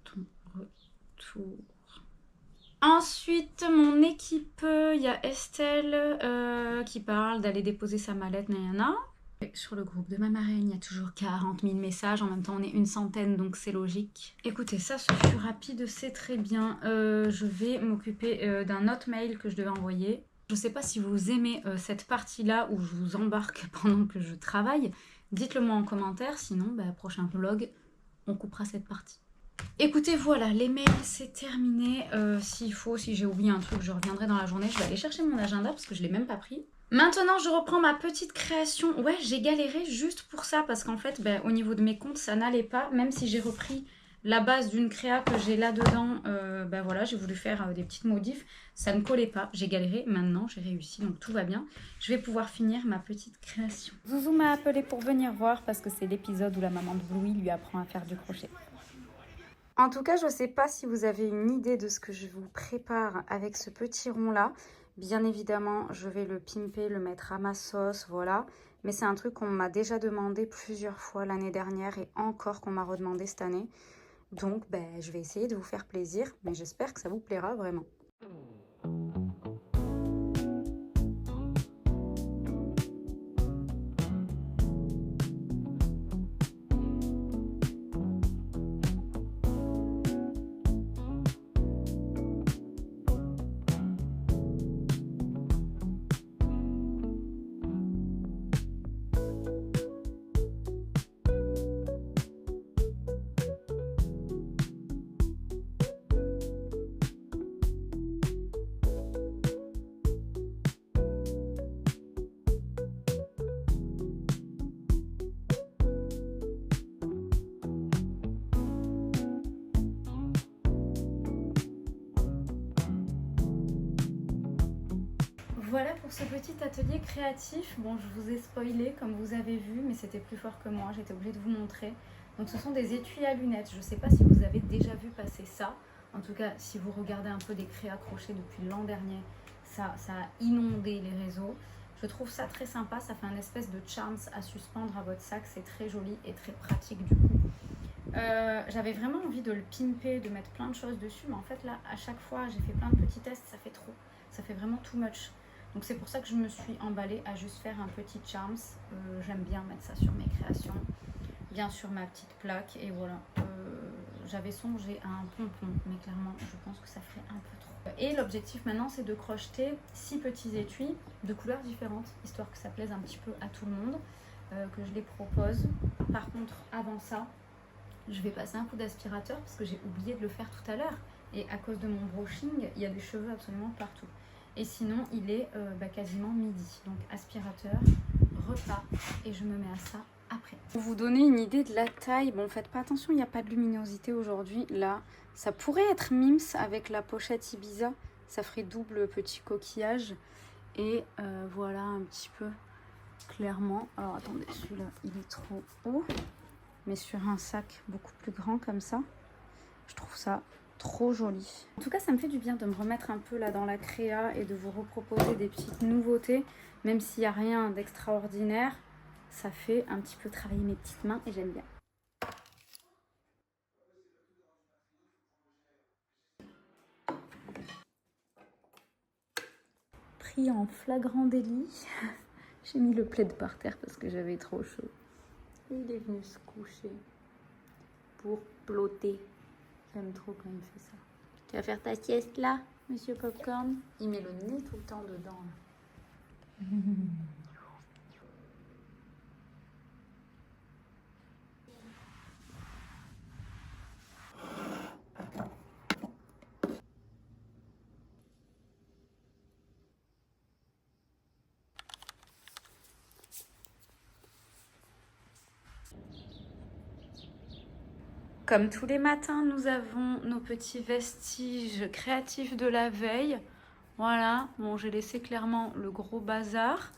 Ton retour. Ensuite, mon équipe, il y a Estelle qui parle d'aller déposer sa mallette, nanana. Sur le groupe de ma marraine, il y a toujours 40 000 messages. En même temps, on est une centaine, donc c'est logique. Écoutez, ça, ce fut rapide, c'est très bien. Je vais m'occuper d'un autre mail que je devais envoyer. Je ne sais pas si vous aimez cette partie-là où je vous embarque pendant que je travaille. Dites-le moi en commentaire, sinon, prochain vlog, on coupera cette partie. Écoutez, voilà, les mails, c'est terminé. Si j'ai oublié un truc, je reviendrai dans la journée. Je vais aller chercher mon agenda parce que je ne l'ai même pas pris. Maintenant, je reprends ma petite création. Ouais, j'ai galéré juste pour ça parce qu'en fait, au niveau de mes comptes, ça n'allait pas. Même si j'ai repris la base d'une créa que j'ai là-dedans, voilà, j'ai voulu faire des petites modifs. Ça ne collait pas. J'ai galéré. Maintenant, j'ai réussi. Donc, tout va bien. Je vais pouvoir finir ma petite création. Zouzou m'a appelé pour venir voir parce que c'est l'épisode où la maman de Louis lui apprend à faire du crochet. En tout cas, je ne sais pas si vous avez une idée de ce que je vous prépare avec ce petit rond-là. Bien évidemment, je vais le pimper, le mettre à ma sauce, voilà. Mais c'est un truc qu'on m'a déjà demandé plusieurs fois l'année dernière et encore qu'on m'a redemandé cette année. Donc, je vais essayer de vous faire plaisir, mais j'espère que ça vous plaira vraiment. Voilà pour ce petit atelier créatif. Bon, je vous ai spoilé comme vous avez vu, mais c'était plus fort que moi, j'étais obligée de vous montrer. Donc ce sont des étuis à lunettes. Je ne sais pas si vous avez déjà vu passer ça. En tout cas, si vous regardez un peu des créas crochets depuis l'an dernier, ça a inondé les réseaux. Je trouve ça très sympa, ça fait un espèce de charms à suspendre à votre sac. C'est très joli et très pratique du coup. J'avais vraiment envie de le pimper, de mettre plein de choses dessus, mais en fait là, à chaque fois, j'ai fait plein de petits tests, ça fait trop. Ça fait vraiment too much. Donc c'est pour ça que je me suis emballée à juste faire un petit charms. J'aime bien mettre ça sur mes créations. Bien sûr ma petite plaque et voilà. J'avais songé à un pompon, mais clairement je pense que ça ferait un peu trop. Et l'objectif maintenant c'est de crocheter 6 petits étuis de couleurs différentes, histoire que ça plaise un petit peu à tout le monde, que je les propose. Par contre avant ça, je vais passer un coup d'aspirateur parce que j'ai oublié de le faire tout à l'heure. Et à cause de mon brushing, il y a des cheveux absolument partout. Et sinon, il est quasiment midi. Donc aspirateur, repas, et je me mets à ça après. Pour vous donner une idée de la taille, bon, faites pas attention, il n'y a pas de luminosité aujourd'hui. Là, ça pourrait être Mims avec la pochette Ibiza. Ça ferait double petit coquillage. Et voilà un petit peu clairement. Alors attendez, celui-là, il est trop haut. Mais sur un sac beaucoup plus grand comme ça, je trouve ça trop joli. En tout cas, ça me fait du bien de me remettre un peu là dans la créa et de vous reproposer des petites nouveautés. Même s'il n'y a rien d'extraordinaire, ça fait un petit peu travailler mes petites mains et j'aime bien. Pris en flagrant délit, j'ai mis le plaid par terre parce que j'avais trop chaud. Et il est venu se coucher pour ploter. J'aime trop quand il fait ça. Tu vas faire ta sieste là, monsieur Popcorn? Il met le nez tout le temps dedans. Là. Comme tous les matins, nous avons nos petits vestiges créatifs de la veille. Voilà, bon, j'ai laissé clairement le gros bazar.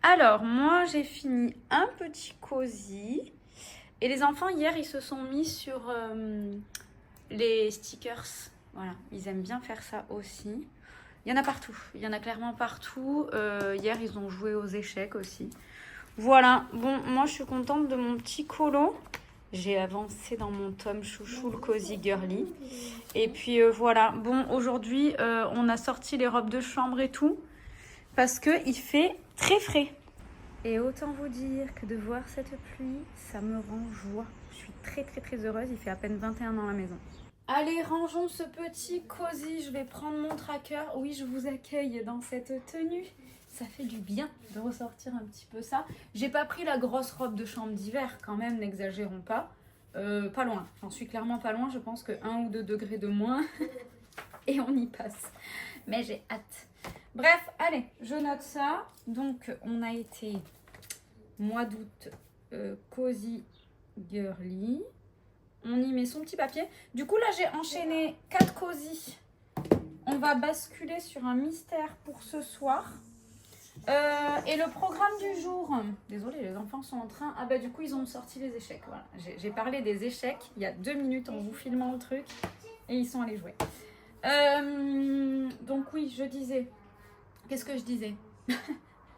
Alors, moi, j'ai fini un petit cosy. Et les enfants, hier, ils se sont mis sur les stickers. Voilà, ils aiment bien faire ça aussi. Il y en a partout, il y en a clairement partout. Hier, ils ont joué aux échecs aussi. Voilà, bon, moi, je suis contente de mon petit colo. J'ai avancé dans mon tome chouchou, le Cozy Girly. Et puis voilà, bon, aujourd'hui, on a sorti les robes de chambre et tout. Parce qu'il fait très frais. Et autant vous dire que de voir cette pluie, ça me rend joie. Je suis très très très heureuse, il fait à peine 21 ans à la maison. Allez, rangeons ce petit cosy, je vais prendre mon tracker. Oui, je vous accueille dans cette tenue. Ça fait du bien de ressortir un petit peu ça. J'ai pas pris la grosse robe de chambre d'hiver quand même, n'exagérons pas. Pas loin, j'en suis clairement pas loin. Je pense que 1 ou 2 degrés de moins et on y passe. Mais j'ai hâte. Bref, allez, je note ça. Donc, on a été mois d'août, Cozy Girly. On y met son petit papier. Du coup, là, j'ai enchaîné 4 cosy. On va basculer sur un mystère pour ce soir. Et le programme du jour. Désolée, les enfants sont en train... Ah bah du coup, ils ont sorti les échecs. Voilà. J'ai parlé des échecs il y a 2 minutes en vous filmant le truc. Et ils sont allés jouer. Donc oui, je disais... Qu'est-ce que je disais?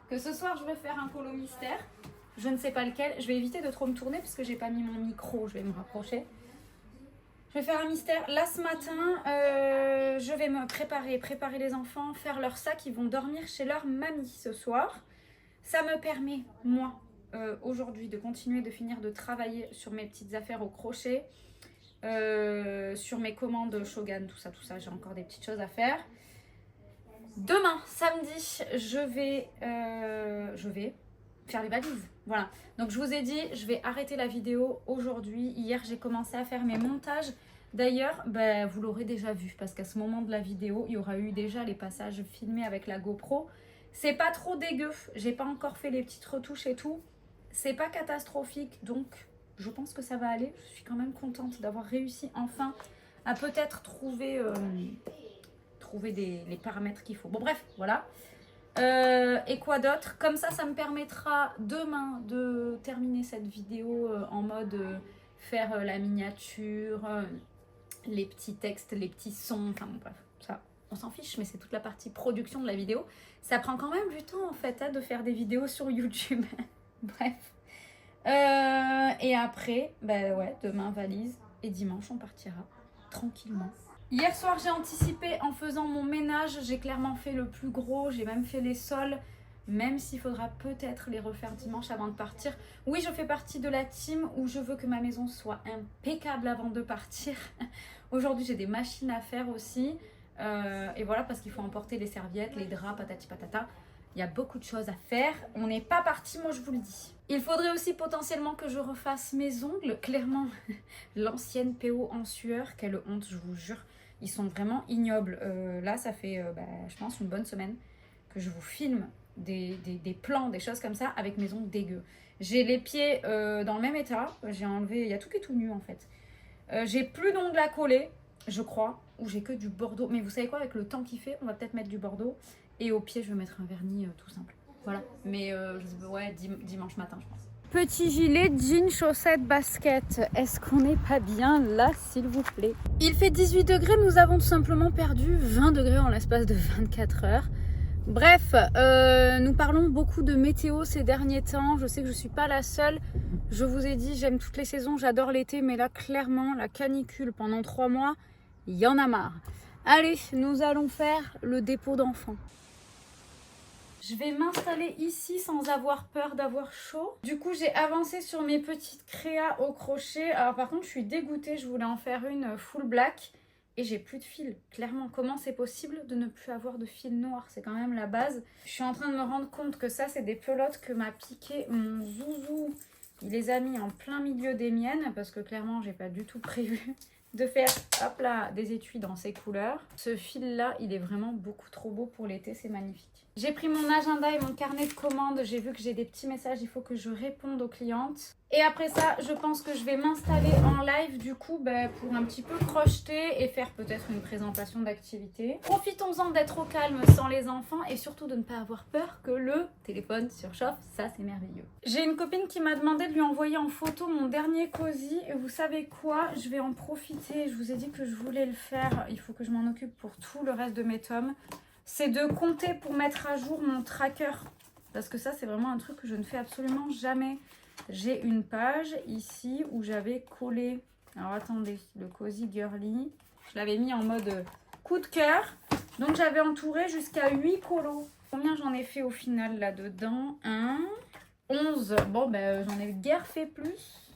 Que ce soir, je vais faire un colo mystère. Je ne sais pas lequel. Je vais éviter de trop me tourner parce que j'ai pas mis mon micro. Je vais me rapprocher. Je vais faire un mystère. Là, ce matin, je vais me préparer les enfants, faire leur sac. Ils vont dormir chez leur mamie ce soir. Ça me permet, moi, aujourd'hui, de continuer de finir de travailler sur mes petites affaires au crochet, sur mes commandes Shogun, tout ça. J'ai encore des petites choses à faire. Demain, samedi, je vais faire les valises. Voilà. Donc, je vous ai dit, je vais arrêter la vidéo aujourd'hui. Hier, j'ai commencé à faire mes montages. D'ailleurs, vous l'aurez déjà vu parce qu'à ce moment de la vidéo, il y aura eu déjà les passages filmés avec la GoPro. C'est pas trop dégueu. J'ai pas encore fait les petites retouches et tout. C'est pas catastrophique. Donc, je pense que ça va aller. Je suis quand même contente d'avoir réussi enfin à peut-être trouver les paramètres qu'il faut. Bon, bref, voilà. Et quoi d'autre? Comme ça, ça me permettra demain de terminer cette vidéo en mode faire la miniature, les petits textes, les petits sons, enfin bon, bref, ça, on s'en fiche, mais c'est toute la partie production de la vidéo. Ça prend quand même du temps en fait de faire des vidéos sur YouTube. Bref. Et après, ouais, demain valise et dimanche on partira tranquillement. Hier soir, j'ai anticipé en faisant mon ménage. J'ai clairement fait le plus gros. J'ai même fait les sols, même s'il faudra peut-être les refaire dimanche avant de partir. Oui, je fais partie de la team où je veux que ma maison soit impeccable avant de partir. Aujourd'hui, j'ai des machines à faire aussi. Et voilà, parce qu'il faut emporter les serviettes, les draps, patati patata. Il y a beaucoup de choses à faire. On n'est pas parti, moi je vous le dis. Il faudrait aussi potentiellement que je refasse mes ongles. Clairement, l'ancienne PO en sueur, quelle honte, je vous jure. Ils sont vraiment ignobles. Là, ça fait, je pense, une bonne semaine que je vous filme des plans, des choses comme ça avec mes ongles dégueux. J'ai les pieds dans le même état. J'ai enlevé, il y a tout qui est tout nu en fait. J'ai plus d'ongles à coller, je crois, ou j'ai que du bordeaux. Mais vous savez quoi, avec le temps qu'il fait, on va peut-être mettre du bordeaux. Et au pied, je vais mettre un vernis tout simple. Voilà. Mais ouais, dimanche matin, je pense. Petit gilet, jean, chaussettes, basket. Est-ce qu'on n'est pas bien là, s'il vous plaît? Il fait 18 degrés, nous avons tout simplement perdu 20 degrés en l'espace de 24 heures. Bref, nous parlons beaucoup de météo ces derniers temps. Je sais que je ne suis pas la seule. Je vous ai dit, j'aime toutes les saisons, j'adore l'été. Mais là, clairement, la canicule pendant 3 mois, il y en a marre. Allez, nous allons faire le dépôt d'enfants. Je vais m'installer ici sans avoir peur d'avoir chaud. Du coup, j'ai avancé sur mes petites créas au crochet. Alors par contre, je suis dégoûtée. Je voulais en faire une full black. et j'ai plus de fil. Clairement, comment c'est possible de ne plus avoir de fil noir? C'est quand même la base. Je suis en train de me rendre compte que ça, c'est des pelotes que m'a piqué mon zouzou. Il les a mis en plein milieu des miennes parce que clairement, j'ai pas du tout prévu de faire, hop là, des étuis dans ces couleurs. Ce fil-là, il est vraiment beaucoup trop beau pour l'été, c'est magnifique. J'ai pris mon agenda et mon carnet de commandes. J'ai vu que j'ai des petits messages, il faut que je réponde aux clientes. Et après ça, je pense que je vais m'installer en live du coup pour un petit peu crocheter et faire peut-être une présentation d'activité. Profitons-en d'être au calme sans les enfants et surtout de ne pas avoir peur que le téléphone surchauffe. Ça, c'est merveilleux. J'ai une copine qui m'a demandé de lui envoyer en photo mon dernier cosy. Et vous savez quoi? Je vais en profiter. Je vous ai dit que je voulais le faire. Il faut que je m'en occupe pour tout le reste de mes tomes. C'est de compter pour mettre à jour mon tracker. Parce que ça, c'est vraiment un truc que je ne fais absolument jamais. J'ai une page ici où j'avais collé, alors attendez, le Cozy Girly. Je l'avais mis en mode coup de cœur. Donc j'avais entouré jusqu'à 8 colos. Combien j'en ai fait au final là-dedans? 11. Bon, j'en ai guère fait plus.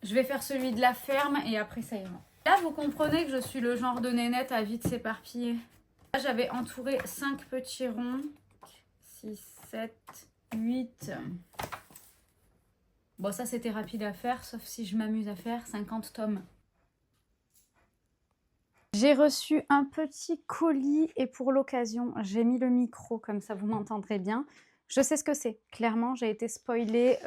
Je vais faire celui de la ferme et après ça ira. Là, vous comprenez que je suis le genre de nénette à vite s'éparpiller. Là, j'avais entouré 5 petits ronds. 6, 7, 8. Bon, ça, c'était rapide à faire, sauf si je m'amuse à faire 50 tomes. J'ai reçu un petit colis et pour l'occasion, j'ai mis le micro, comme ça vous m'entendrez bien. Je sais ce que c'est. Clairement, j'ai été spoilée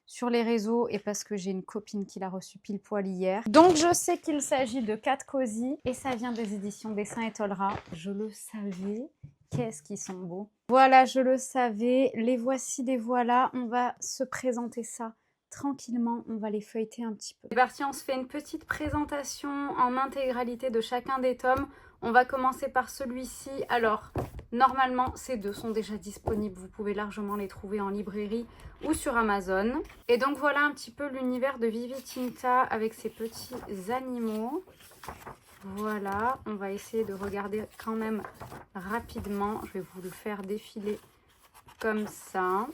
sur les réseaux et parce que j'ai une copine qui l'a reçu pile poil hier. Donc, je sais qu'il s'agit de 4 Cozy et ça vient des éditions Dessin et Tolera. Je le savais. Qu'est-ce qu'ils sont beaux. Voilà, je le savais. Les voici, les voilà. On va se présenter ça tranquillement. On va les feuilleter un petit peu. C'est parti, on se fait une petite présentation en intégralité de chacun des tomes. On va commencer par celui-ci. Alors, normalement, ces deux sont déjà disponibles. Vous pouvez largement les trouver en librairie ou sur Amazon. Et donc, voilà un petit peu l'univers de Vivi Tinta avec ses petits animaux. Voilà, on va essayer de regarder quand même rapidement. Je vais vous le faire défiler comme ça.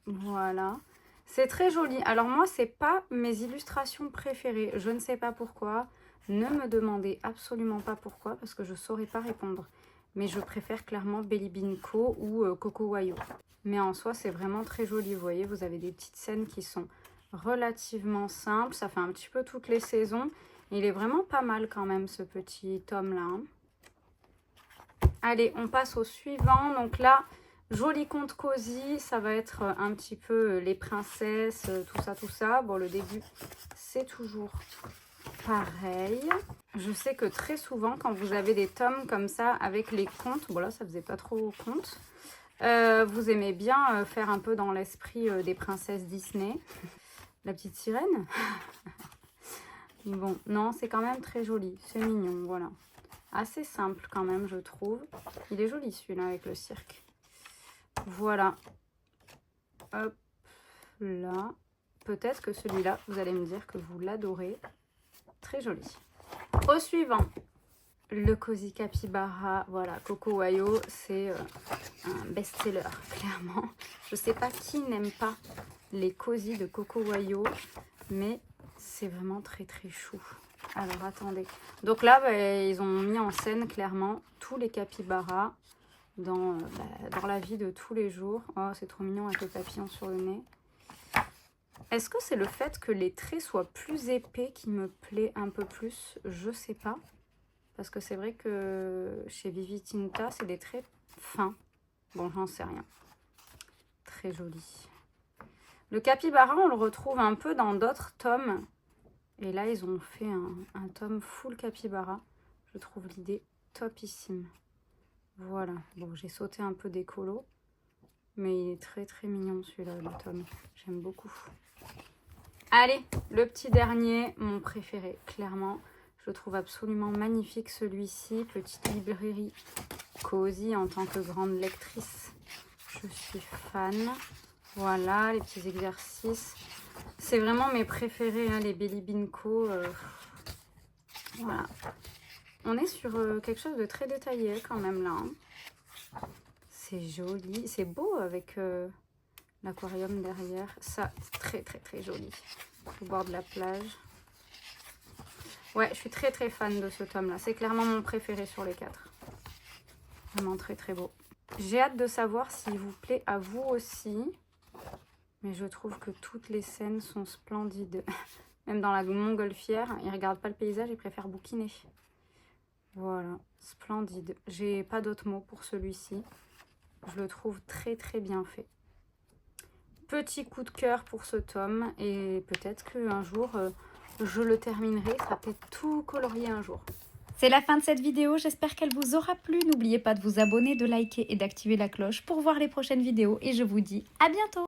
Voilà. C'est très joli. Alors moi, c'est pas mes illustrations préférées. Je ne sais pas pourquoi. Ne me demandez absolument pas pourquoi parce que je ne saurais pas répondre. Mais je préfère clairement Belly Binko ou Coco Wayo. Mais en soi, c'est vraiment très joli. Vous voyez, vous avez des petites scènes qui sont relativement simples. Ça fait un petit peu toutes les saisons. Il est vraiment pas mal quand même ce petit tome-là. Allez, on passe au suivant. Donc là, joli conte cosy. Ça va être un petit peu les princesses, tout ça, tout ça. Bon, le début, c'est toujours pareil. Je sais que très souvent, quand vous avez des tomes comme ça avec les contes, bon là, ça faisait pas trop conte. Vous aimez bien faire un peu dans l'esprit des princesses Disney. La petite sirène. Bon, non, c'est quand même très joli. C'est mignon, voilà. Assez simple quand même, je trouve. Il est joli celui-là avec le cirque. Voilà. Hop là. Peut-être que celui-là, vous allez me dire que vous l'adorez. Très joli. Au suivant. Le Cozy Capybara. Voilà, Coco Wayo, c'est un best-seller, clairement. Je sais pas qui n'aime pas les Cozy de Coco Wayo, mais c'est vraiment très très chou. Alors attendez. Donc là, ils ont mis en scène clairement tous les capybaras dans la vie de tous les jours. Oh, c'est trop mignon avec le papillon sur le nez. Est-ce que c'est le fait que les traits soient plus épais qui me plaît un peu plus? Je sais pas. Parce que c'est vrai que chez Vivi Tinta, c'est des traits fins. Bon, j'en sais rien. Très joli. Le capybara, on le retrouve un peu dans d'autres tomes. Et là, ils ont fait un tome full capybara. Je trouve l'idée topissime. Voilà. Bon, j'ai sauté un peu des colos. Mais il est très très mignon celui-là, le tome. J'aime beaucoup. Allez, le petit dernier, mon préféré, clairement. Je trouve absolument magnifique celui-ci. Petite librairie cosy en tant que grande lectrice. Je suis fan. Voilà, les petits exercices. C'est vraiment mes préférés, hein, les Belly Binko. Voilà. On est sur quelque chose de très détaillé quand même là. Hein. C'est joli. C'est beau avec l'aquarium derrière. Ça, c'est très très très joli. Au bord de la plage. Ouais, je suis très très fan de ce tome là. C'est clairement mon préféré sur les 4. Vraiment très très beau. J'ai hâte de savoir s'il vous plaît à vous aussi. Mais je trouve que toutes les scènes sont splendides. Même dans la montgolfière, il regarde pas le paysage, il préfère bouquiner. Voilà, splendide. J'ai pas d'autres mots pour celui-ci. Je le trouve très très bien fait. Petit coup de cœur pour ce tome. Et peut-être qu'un jour, je le terminerai. Il sera peut-être tout colorié un jour. C'est la fin de cette vidéo, j'espère qu'elle vous aura plu. N'oubliez pas de vous abonner, de liker et d'activer la cloche pour voir les prochaines vidéos. Et je vous dis à bientôt!